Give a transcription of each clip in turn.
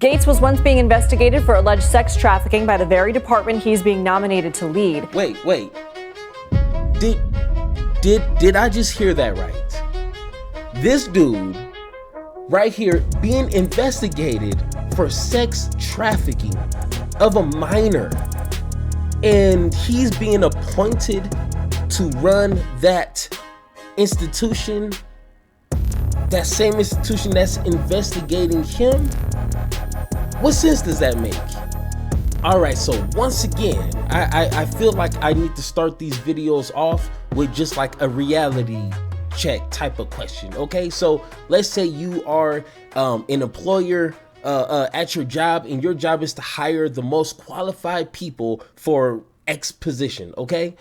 Gaetz was once being investigated for alleged sex trafficking by the very department he's being nominated to lead. Wait. Did I just hear that right? This dude right here being investigated for sex trafficking of a minor, and he's being appointed to run that institution, that same institution that's investigating him. What sense does that make? All right, so once again, I feel like I need to start these videos off with just like a reality check type of question. Okay, so let's say you are an employer at your job, and your job is to hire the most qualified people for X position. Okay,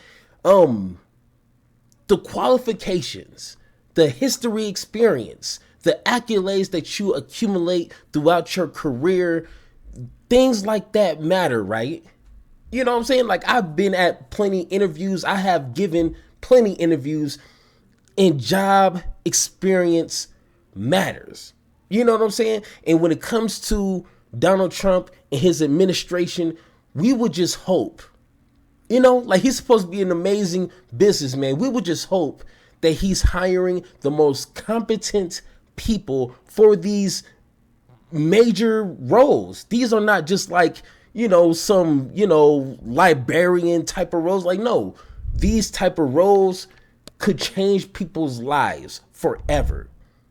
the qualifications, the history, experience, the accolades that you accumulate throughout your career, things like that matter, right? You know what I'm saying? Like, I've been at plenty interviews. I have given plenty interviews, and job experience matters. You know what I'm saying? And when it comes to Donald Trump and his administration, we would just hope, you know, like, he's supposed to be an amazing businessman. We would just hope that he's hiring the most competent people for these major roles. These are not just like, you know, some, you know, librarian type of roles. Like, no, these type of roles could change people's lives forever.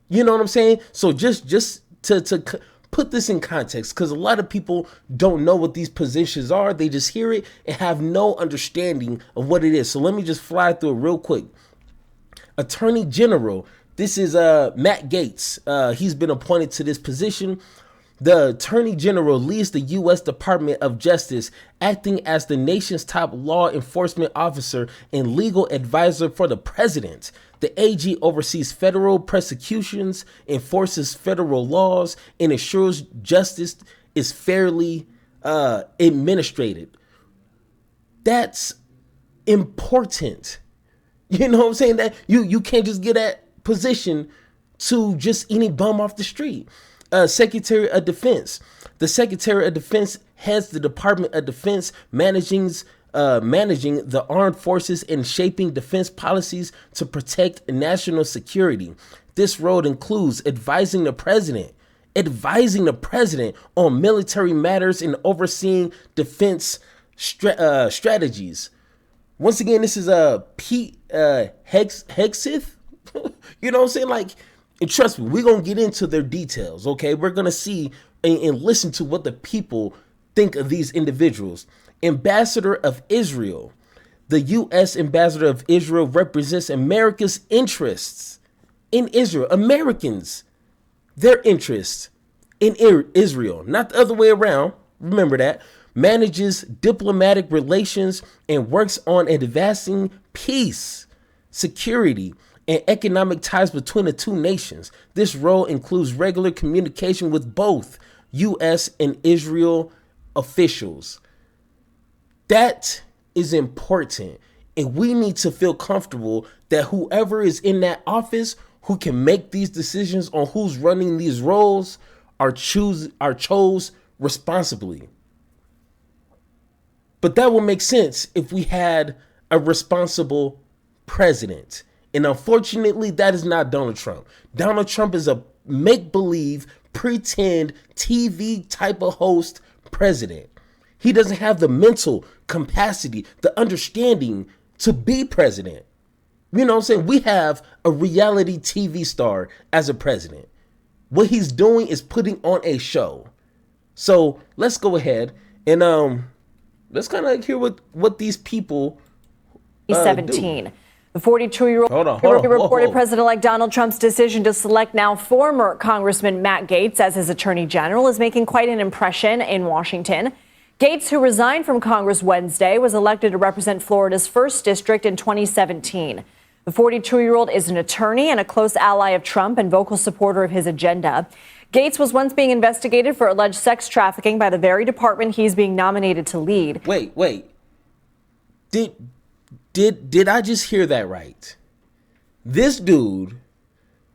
You know what I'm saying? So just to put this in context, because a lot of people don't know what these positions are. They just hear it and have no understanding of what it is. So let me just fly through it real quick. Attorney General. This is Matt Gaetz. He's been appointed to this position. The Attorney General leads the U.S. Department of Justice, acting as the nation's top law enforcement officer and legal advisor for the president. The AG oversees federal prosecutions, enforces federal laws, and ensures justice is fairly administrated. That's important. You know what I'm saying? That you can't just get that position to just any bum off the street. Secretary of Defense. The Secretary of Defense heads the Department of Defense, managing the armed forces and shaping defense policies to protect national security. This role includes advising the president on military matters and overseeing defense strategies. Once again, this is Hegseth. You know what I'm saying? Like, and trust me, we're going to get into their details, okay? We're going to see and listen to what the people think of these individuals. Ambassador of Israel. The U.S. Ambassador of Israel represents America's interests in Israel. Americans, their interests in Israel, not the other way around. Remember that. Manages diplomatic relations and works on advancing peace, security, and economic ties between the two nations. This role includes regular communication with both U.S. and Israel officials. That is important, and we need to feel comfortable that whoever is in that office who can make these decisions on who's running these roles are chose responsibly. But that would make sense if we had a responsible president. And unfortunately, that is not Donald Trump. Donald Trump is a make-believe, pretend TV type of host president. He doesn't have the mental capacity, the understanding to be president. You know what I'm saying? We have a reality TV star as a president. What he's doing is putting on a show. So let's go ahead and let's kind of hear what these people 17. Do. The 42-year-old reported President-elect Donald Trump's decision to select now former Congressman Matt Gaetz as his attorney general is making quite an impression in Washington. Gaetz, who resigned from Congress Wednesday, was elected to represent Florida's 1st District in 2017. The 42-year-old is an attorney and a close ally of Trump and vocal supporter of his agenda. Gaetz was once being investigated for alleged sex trafficking by the very department he's being nominated to lead. Wait. Did I just hear that right? This dude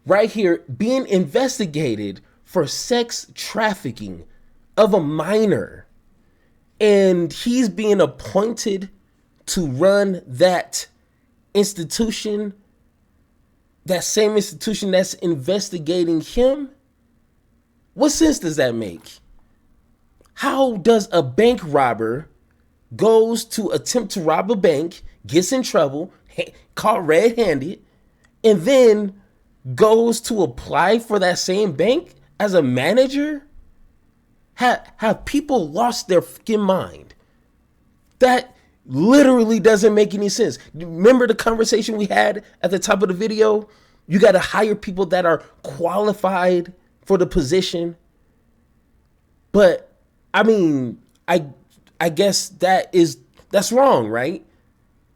right here being investigated for sex trafficking of a minor, and he's being appointed to run that institution, that same institution that's investigating him. What sense does that make? How does a bank robber goes to attempt to rob a bank, gets in trouble, caught red-handed, and then goes to apply for that same bank as a manager? Have people lost their fucking mind? That literally doesn't make any sense. Remember the conversation we had at the top of the video? You got to hire people that are qualified for the position. But I mean, I guess that's wrong, right?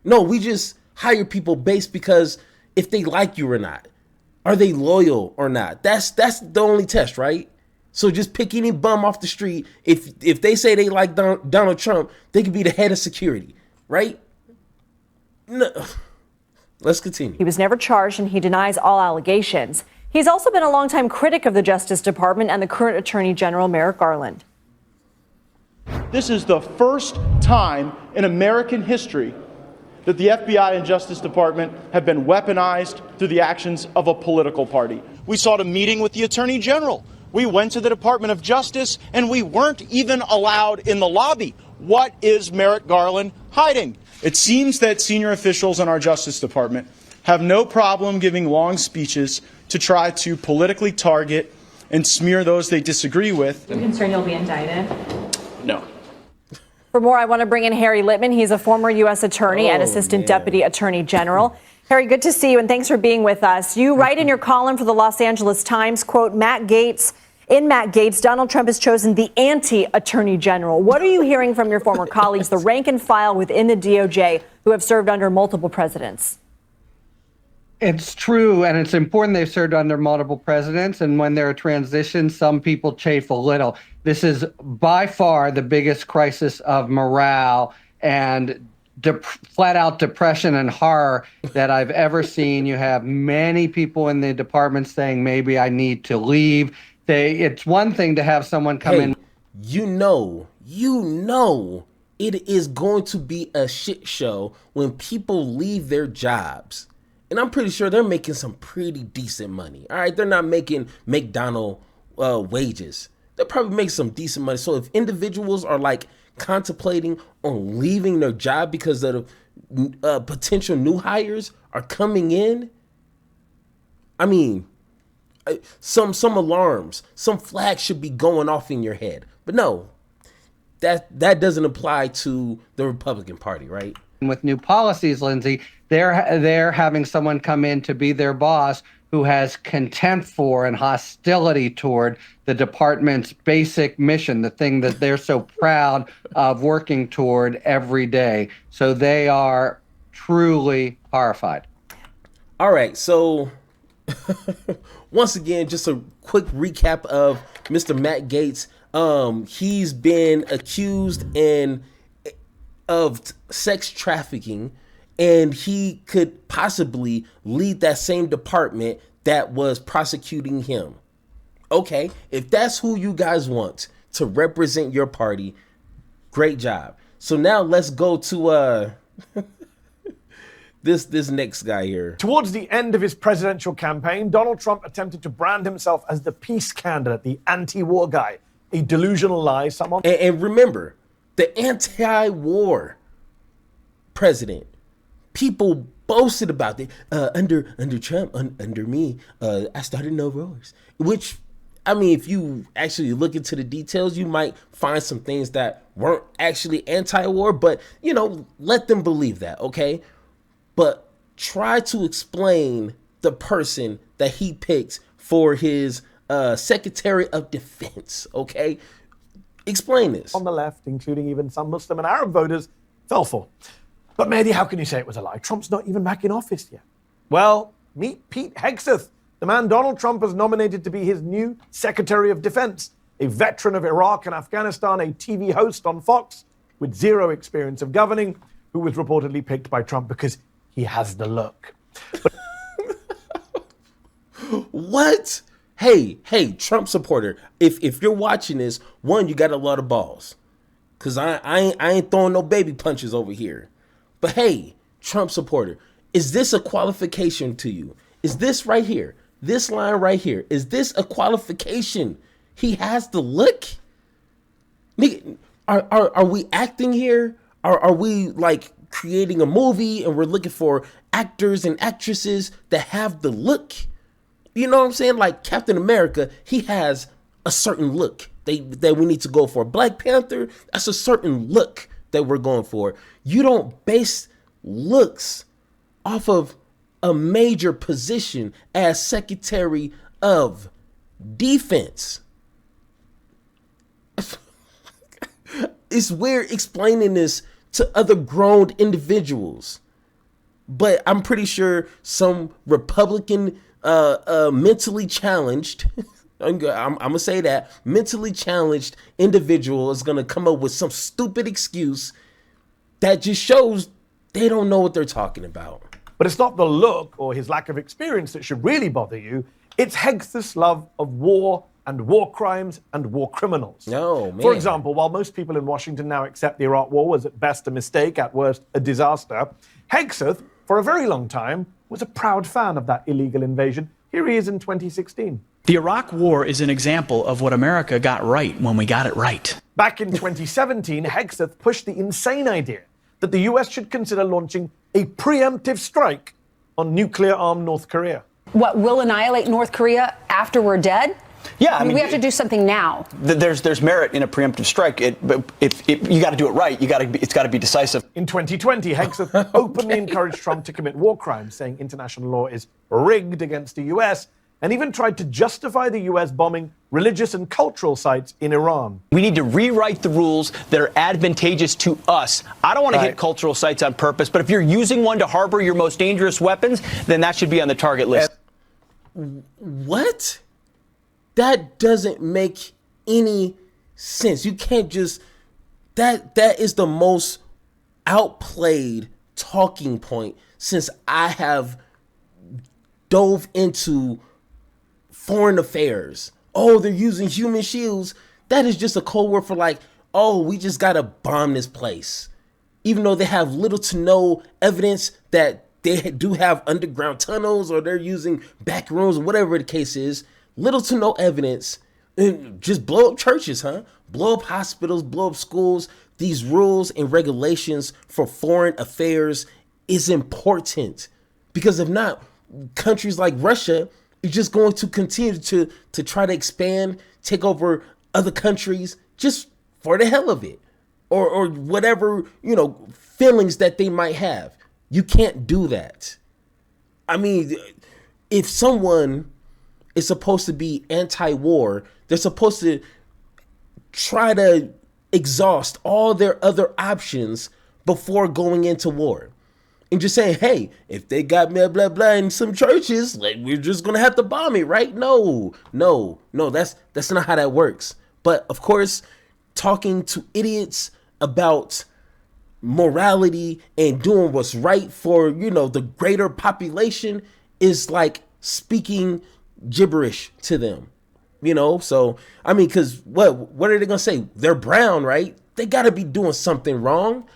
No, we just hire people based because if they like you or not. Are they loyal or not? That's the only test, right? So just pick any bum off the street. If they say they like Donald Trump, they could be the head of security, right? No. Let's continue. He was never charged and he denies all allegations. He's also been a longtime critic of the Justice Department and the current Attorney General, Merrick Garland. This is the first time in American history that the FBI and Justice Department have been weaponized through the actions of a political party. We sought a meeting with the Attorney General. We went to the Department of Justice, and we weren't even allowed in the lobby. What is Merrick Garland hiding? It seems that senior officials in our Justice Department have no problem giving long speeches to try to politically target and smear those they disagree with. Are you concerned you'll be indicted? No. For more, I want to bring in Harry Littman. He's a former U.S. attorney and assistant deputy attorney general. Harry, good to see you, and thanks for being with us. You write in your column for the Los Angeles Times, quote, in Matt Gaetz, Donald Trump has chosen the anti-attorney general. What are you hearing from your former colleagues, the rank and file within the DOJ, who have served under multiple presidents? It's true, and it's important they've served under multiple presidents, and when there are transitions, some people chafe a little. This is by far the biggest crisis of morale and flat-out depression and horror that I've ever seen. You have many people in the department saying, maybe I need to leave. It's one thing to have someone come in. You know, it is going to be a shit show when people leave their jobs. And I'm pretty sure they're making some pretty decent money. All right, they're not making McDonald's wages. They're probably making some decent money. So if individuals are like contemplating on leaving their job because of potential new hires are coming in, I mean, some alarms, some flags should be going off in your head. But no, that doesn't apply to the Republican Party, right? With new policies, Lindsay, they're having someone come in to be their boss who has contempt for and hostility toward the department's basic mission, the thing that they're so proud of working toward every day. So they are truly horrified. All right, so once again, just a quick recap of Mr. Matt Gaetz. He's been accused of sex trafficking, and he could possibly lead that same department that was prosecuting him. Okay, if that's who you guys want to represent your party, great job. So now let's go to this next guy here. Towards the end of his presidential campaign, Donald Trump attempted to brand himself as the peace candidate, the anti-war guy, a delusional lie. And remember, the anti-war president, people boasted about it. Under Trump, under me, I started no wars. Which, I mean, if you actually look into the details, you might find some things that weren't actually anti-war, but, you know, let them believe that, okay? But try to explain the person that he picks for his Secretary of Defense, okay? Explain this. On the left, including even some Muslim and Arab voters, fell for. But Mehdi, how can you say it was a lie? Trump's not even back in office yet. Well, meet Pete Hegseth, the man Donald Trump has nominated to be his new Secretary of Defense, a veteran of Iraq and Afghanistan, a TV host on Fox with zero experience of governing, who was reportedly picked by Trump because he has the look. What? hey, Trump supporter, if you're watching this, one, you got a lot of balls. Because I ain't throwing no baby punches over here. But hey, Trump supporter, is this a qualification to you? Is this right here, this line right here, is this a qualification? He has the look? Nigga, are we acting here? Are we like creating a movie and we're looking for actors and actresses that have the look? You know what I'm saying? Like Captain America, he has a certain look that we need to go for. Black Panther, that's a certain look that we're going for. You don't base looks off of a major position as Secretary of Defense. It's weird explaining this to other grown individuals, but I'm pretty sure some Republican mentally challenged I'm gonna say that mentally challenged individual is gonna come up with some stupid excuse that just shows they don't know what they're talking about. But it's not the look or his lack of experience that should really bother you. It's Hegseth's love of war and war crimes and war criminals. No, man. For example, while most people in Washington now accept the Iraq War was at best a mistake, at worst a disaster, Hegseth, for a very long time, was a proud fan of that illegal invasion. Here he is in 2016. The Iraq War is an example of what America got right when we got it right. Back in 2017, Hegseth pushed the insane idea that the US should consider launching a preemptive strike on nuclear-armed North Korea. What, will annihilate North Korea after we're dead? Yeah, I mean, we have to do something now. There's merit in a preemptive strike, but if you got to do it right. It's got to be decisive. In 2020, Hegseth openly encouraged Trump to commit war crimes, saying international law is rigged against the US, and even tried to justify the US bombing religious and cultural sites in Iran. We need to rewrite the rules that are advantageous to us. I don't want to hit cultural sites on purpose, but if you're using one to harbor your most dangerous weapons, then that should be on the target list. What? That doesn't make any sense. You can't just that is the most outplayed talking point since I have dove into foreign affairs. Oh, they're using human shields. That is just a code word for like, oh, we just gotta bomb this place. Even though they have little to no evidence that they do have underground tunnels or they're using back rooms or whatever the case is. Little to no evidence, and just blow up churches, huh? Blow up hospitals, blow up schools. These rules and regulations for foreign affairs is important because if not, countries like Russia is just going to continue to try to expand, take over other countries just for the hell of it, or whatever, feelings that they might have. You can't do that. I mean, if someone is supposed to be anti-war, they're supposed to try to exhaust all their other options before going into war. And just saying, hey, if they got blah, blah, blah in some churches, like we're just going to have to bomb it, right? No, that's not how that works. But of course, talking to idiots about morality and doing what's right for, the greater population is like speaking gibberish to them, so I mean, because what are they gonna say? They're brown, right? They gotta be doing something wrong.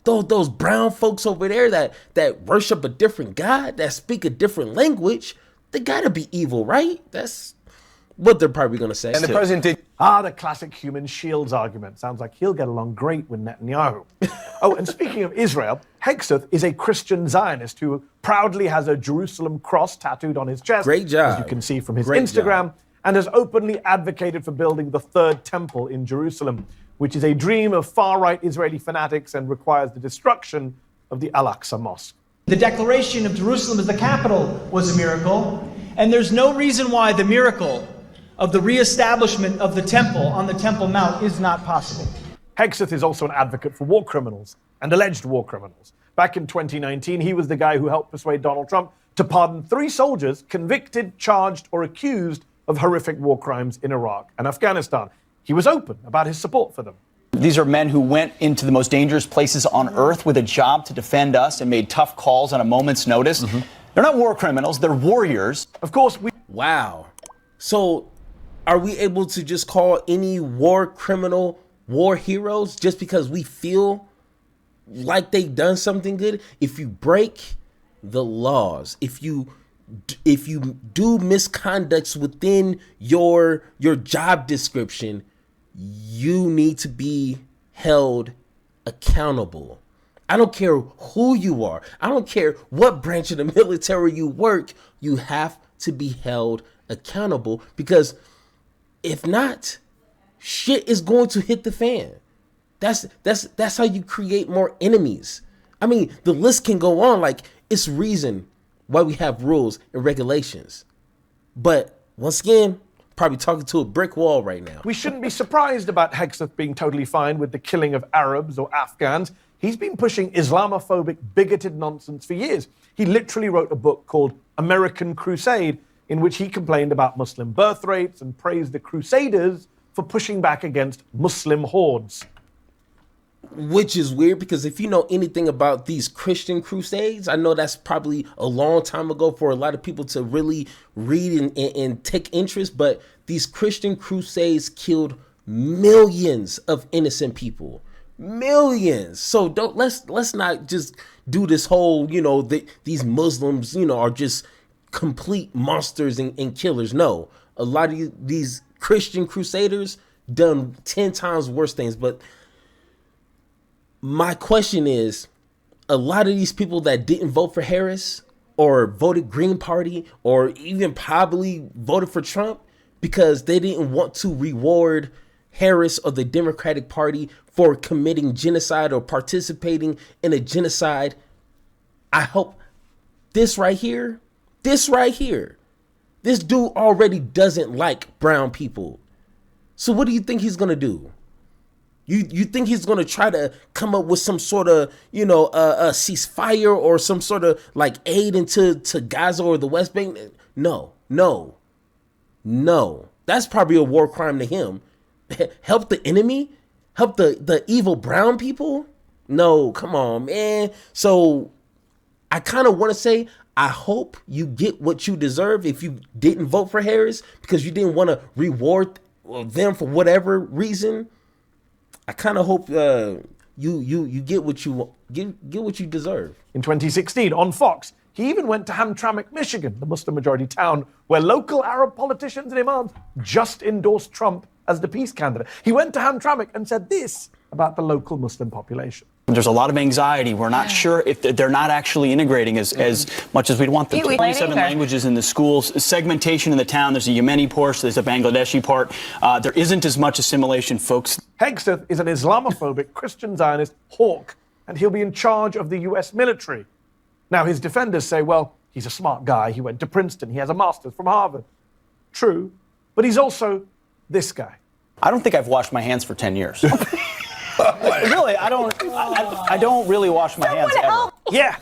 Those brown folks over there that worship a different God, that speak a different language, they gotta be evil, right? That's what they're probably gonna say. And the president did. The classic human shields argument. Sounds like he'll get along great with Netanyahu. Oh, and speaking of Israel, Hegseth is a Christian Zionist who proudly has a Jerusalem cross tattooed on his chest. Great job. As you can see from his Great Instagram, job. And has openly advocated for building the third temple in Jerusalem, which is a dream of far-right Israeli fanatics and requires the destruction of the Al-Aqsa Mosque. The declaration of Jerusalem as the capital was a miracle, and there's no reason why the miracle of the reestablishment of the temple on the Temple Mount is not possible. Hegseth is also an advocate for war criminals and alleged war criminals. Back in 2019, he was the guy who helped persuade Donald Trump to pardon 3 soldiers convicted, charged, or accused of horrific war crimes in Iraq and Afghanistan. He was open about his support for them. These are men who went into the most dangerous places on earth with a job to defend us and made tough calls on a moment's notice. They're not war criminals, they're warriors. Of course, Wow. So are we able to just call any war criminal war heroes just because we feel like they've done something good? If you break the laws, if you do misconducts within your job description, you need to be held accountable. I don't care who you are. I don't care what branch of the military you work. You have to be held accountable, because if not, shit is going to hit the fan. That's how you create more enemies. I mean, the list can go on. Like, it's reason why we have rules and regulations. But once again, probably talking to a brick wall right now. We shouldn't be surprised about Hegseth being totally fine with the killing of Arabs or Afghans. He's been pushing Islamophobic, bigoted nonsense for years. He literally wrote a book called American Crusade, in which he complained about Muslim birth rates and praised the Crusaders for pushing back against Muslim hordes. Which is weird, because if you know anything about these Christian crusades, I know that's probably a long time ago for a lot of people to really read and take interest, but these Christian crusades killed millions of innocent people. Millions. So let's not just do this whole, these Muslims, are just complete monsters and killers. No, a lot of these Christian crusaders done 10 times worse things. But my question is, a lot of these people that didn't vote for Harris or voted Green Party or even probably voted for Trump because they didn't want to reward Harris or the Democratic Party for committing genocide or participating in a genocide. I hope this right here, this dude already doesn't like brown people. So what do you think he's going to do? You think he's going to try to come up with some sort of, a ceasefire or some sort of like aid into Gaza or the West Bank? No. That's probably a war crime to him. Help the enemy? Help the evil brown people? No, come on, man. So I kind of want to say, I hope you get what you deserve if you didn't vote for Harris because you didn't want to reward them for whatever reason. I kind of hope you get what you get what you deserve. In 2016, on Fox, he even went to Hamtramck, Michigan, the Muslim-majority town where local Arab politicians and imams just endorsed Trump as the peace candidate. He went to Hamtramck and said this about the local Muslim population. There's a lot of anxiety. We're not sure if they're not actually integrating as much as we'd want them to. 27 languages in the schools, segmentation in the town. There's a Yemeni portion, there's a Bangladeshi part. There isn't as much assimilation, folks. Hegseth is an Islamophobic Christian Zionist hawk, and he'll be in charge of the U.S. military. Now, his defenders say, well, he's a smart guy. He went to Princeton. He has a master's from Harvard. True, but he's also this guy. I don't think I've washed my hands for 10 years. Really, I don't really wash my hands ever. Yeah.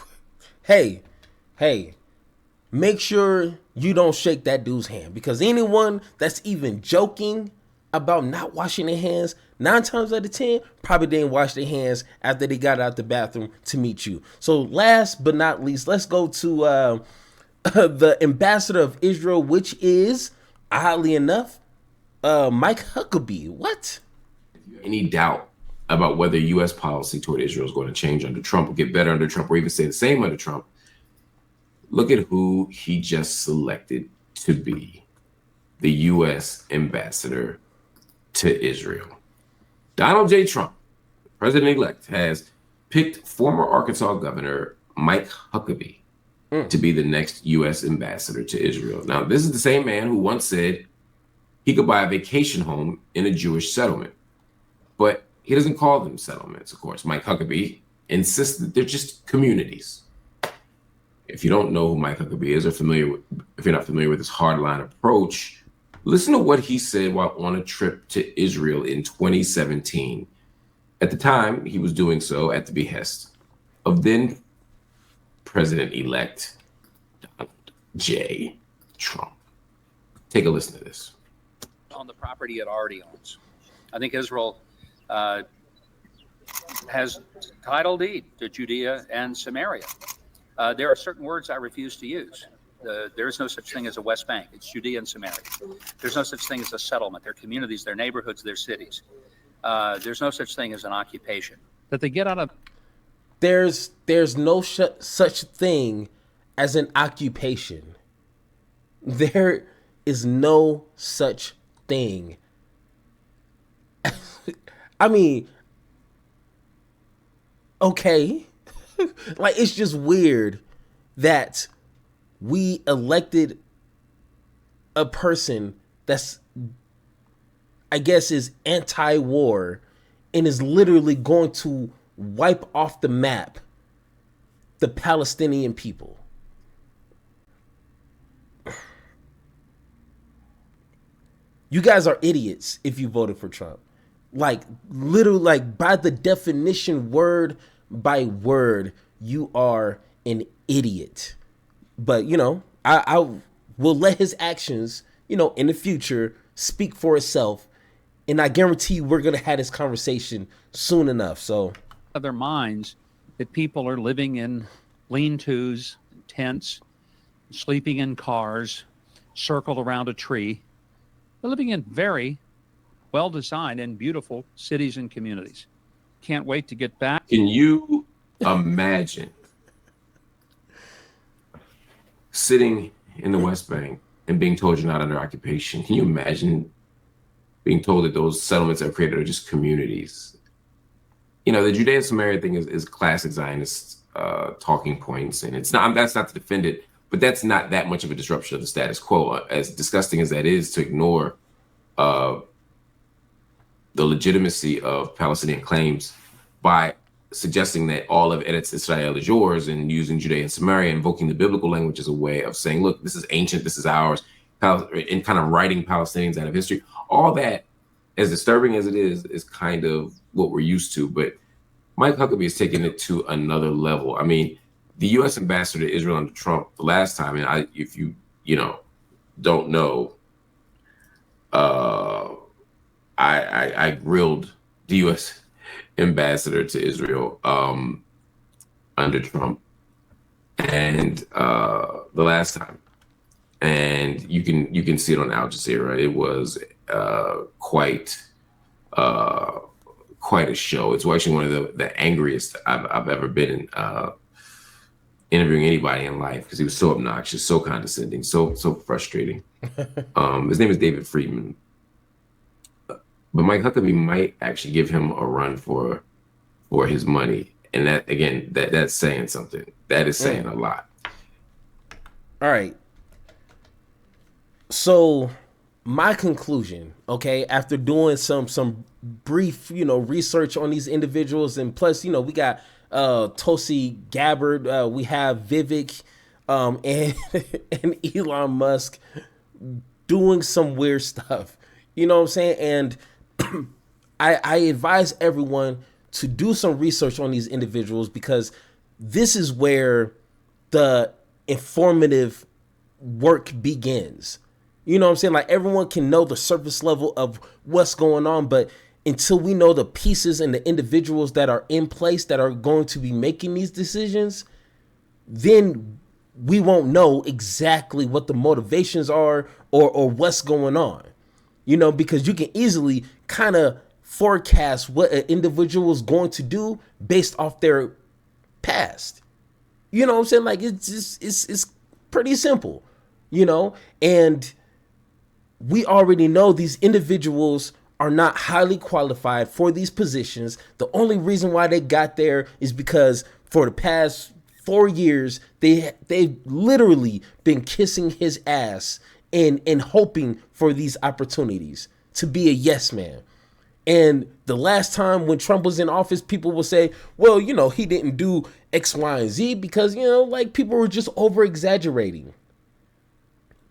Hey, make sure you don't shake that dude's hand, because anyone that's even joking about not washing their hands, 9 times out of 10 probably didn't wash their hands after they got out the bathroom to meet you. So last but not least, let's go to the ambassador of Israel, which is, oddly enough, Mike Huckabee. What? Any doubt about whether U.S. policy toward Israel is going to change under Trump or get better under Trump or even stay the same under Trump, look at who he just selected to be the U.S. ambassador to Israel. Donald J. Trump, president-elect, has picked former Arkansas Governor Mike Huckabee to be the next U.S. ambassador to Israel. Now, this is the same man who once said he could buy a vacation home in a Jewish settlement. But he doesn't call them settlements, of course. Mike Huckabee insists that they're just communities. If you don't know who Mike Huckabee is, or if you're not familiar with his hardline approach, listen to what he said while on a trip to Israel in 2017. At the time, he was doing so at the behest of then President-elect Donald J. Trump. Take a listen to this. On the property it already owns. I think Israel has title deed to Judea and Samaria. There are certain words I refuse to use. There is no such thing as a West Bank. It's Judea and Samaria. There's no such thing as a settlement. They're communities, they're neighborhoods, they're cities. There's no such thing as an occupation. That they get out of. There's no such thing as an occupation. There is no such thing. I mean, okay. Like, it's just weird that we elected a person that's, I guess, is anti-war and is literally going to wipe off the map the Palestinian people. You guys are idiots if you voted for Trump. Like, literally, like, by the definition, word by word, you are an idiot. But, you know, I will let his actions, you know, in the future speak for itself. And I guarantee you we're going to have this conversation soon enough. So, Of their minds that people are living in lean-tos, tents, sleeping in cars, circled around a tree. They're living in very well-designed and beautiful cities and communities. Can't wait to get back. Can you imagine sitting in the West Bank and being told you're not under occupation? Can you imagine being told that those settlements that are created are just communities? You know, the Judea and Samaria thing is classic Zionist talking points, and it's not. That's not to defend it, but that's not that much of a disruption of the status quo. As disgusting as that is, to ignore the legitimacy of Palestinian claims by suggesting that all of Eretz Israel is yours, and using Judea and Samaria, invoking the biblical language as a way of saying, look, this is ancient, this is ours, and kind of writing Palestinians out of history. All that, as disturbing as it is kind of what we're used to. But Mike Huckabee is taking it to another level. I mean, the U.S. ambassador to Israel under Trump the last time, and if you don't know, I grilled the U.S. ambassador to Israel under Trump, and the last time, and you can see it on Al Jazeera. It was quite a show. It's actually one of the angriest I've ever been in interviewing anybody in life, because he was so obnoxious, so condescending, so frustrating. His name is David Friedman. But Mike Huckabee might actually give him a run for his money. And that, again, that's saying something. That is saying a lot. All right. So my conclusion, okay, after doing some brief, research on these individuals, and plus, we got Tulsi Gabbard, we have Vivek, and Elon Musk doing some weird stuff. You know what I'm saying? And I advise everyone to do some research on these individuals, because this is where the informative work begins. You know what I'm saying? Like, everyone can know the surface level of what's going on, but until we know the pieces and the individuals that are in place that are going to be making these decisions, then we won't know exactly what the motivations are or what's going on. Because you can easily kind of forecast what an individual is going to do based off their past. You know what I'm saying? Like, it's pretty simple, and we already know these individuals are not highly qualified for these positions. The only reason why they got there is because for the past 4 years, they've literally been kissing his ass and hoping for these opportunities to be a yes man. And the last time when Trump was in office, people will say, well, he didn't do X, Y, and Z because, people were just over exaggerating.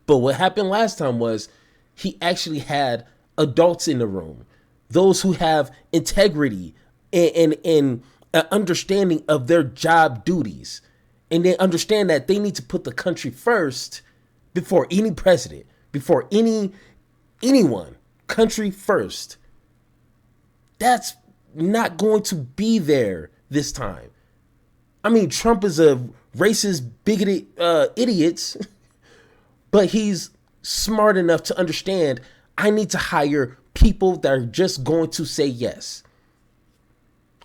But what happened last time was he actually had adults in the room, those who have integrity and an understanding of their job duties. And they understand that they need to put the country first before any president, before anyone. Country first. That's not going to be there this time. I mean, Trump is a racist, bigoted idiot, But he's smart enough to understand I need to hire people that are just going to say yes.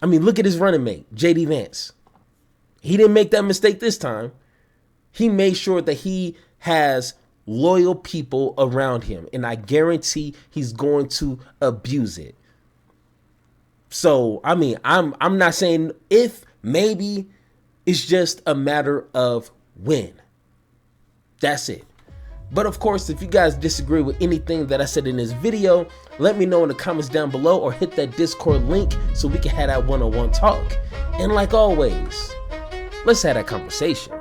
I mean, look at his running mate, J.D. Vance. He didn't make that mistake this time. He made sure that he has loyal people around him, and I guarantee he's going to abuse it. So, I mean, I'm not saying if, maybe, it's just a matter of when. That's it. But of course, if you guys disagree with anything that I said in this video, let me know in the comments down below or hit that Discord link so we can have that one-on-one talk. And like always, let's have that conversation.